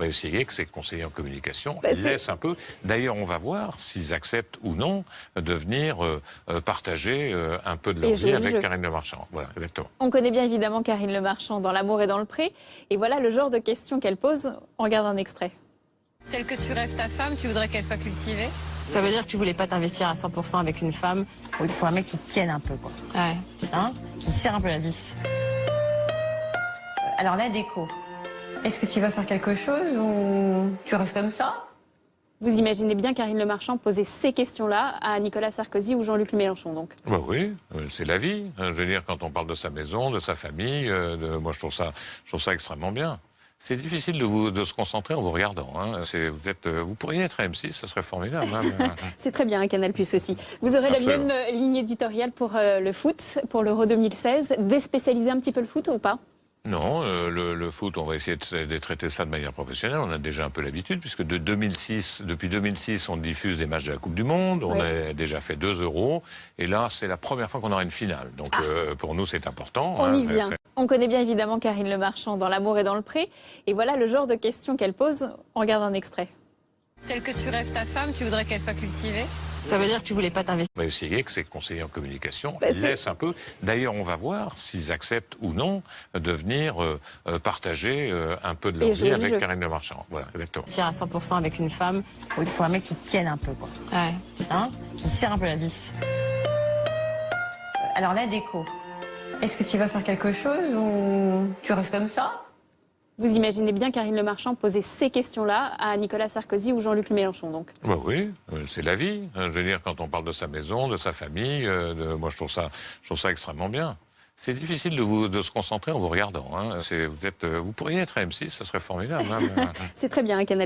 va essayer que ces conseillers en communication Bah, laissent un peu. D'ailleurs, on va voir s'ils acceptent ou non de venir partager un peu de leur vie avec Karine Le Marchand. Voilà, exactement. On connaît bien évidemment Karine Le Marchand dans L'amour et dans le pré. Et voilà le genre de questions qu'elle pose. On regarde un extrait. Telle que tu rêves ta femme, tu voudrais qu'elle soit cultivée? Ça veut dire que tu voulais pas t'investir à 100% avec une femme, où il faut un mec qui tienne un peu, quoi. Ouais. Hein, qui serre un peu la vis. Alors la déco, est-ce que tu vas faire quelque chose ou tu restes comme ça? Vous imaginez bien Karine Le Marchand poser ces questions-là à Nicolas Sarkozy ou Jean-Luc Mélenchon, donc. Bah oui, c'est la vie. Je veux dire, quand on parle de sa maison, de sa famille, moi je trouve ça extrêmement bien. C'est difficile de se concentrer en vous regardant. Hein. Vous pourriez être à M6, ce serait formidable. Hein. C'est très bien, un Canal+ aussi. Vous aurez Absolument. la même ligne éditoriale pour le foot, pour l'Euro 2016. Déspécialiser un petit peu le foot ou pas? Non, le foot, on va essayer de traiter ça de manière professionnelle. On a déjà un peu l'habitude, puisque depuis 2006, on diffuse des matchs de la Coupe du Monde. On a déjà fait 2 euros. Et là, c'est la première fois qu'on aura une finale. Donc, pour nous, c'est important. On y vient. On connaît bien évidemment Karine Le Marchand dans L'amour et dans le pré. Et voilà le genre de questions qu'elle pose. On regarde un extrait. Telle que tu rêves ta femme, tu voudrais qu'elle soit cultivée? Ça veut dire que tu voulais pas t'investir. On va essayer que ces conseillers en communication Bah, laissent un peu. D'ailleurs, on va voir s'ils acceptent ou non de venir partager un peu de leur vie avec Karine Le Marchand. Voilà, exactement. À 100% avec une femme, où il faut un mec qui tienne un peu, quoi. Ouais. Hein, qui serre un peu la vis. Alors la déco, est-ce que tu vas faire quelque chose ou tu restes comme ça? Vous imaginez bien Karine Le Marchand poser ces questions-là à Nicolas Sarkozy ou Jean-Luc Mélenchon, donc. Bah oui, c'est la vie. Je veux dire, quand on parle de sa maison, de sa famille, moi je trouve ça extrêmement bien. C'est difficile de se concentrer en vous regardant. Hein. Vous pourriez être à M6, ce serait formidable. Hein. C'est très bien, un Canal+.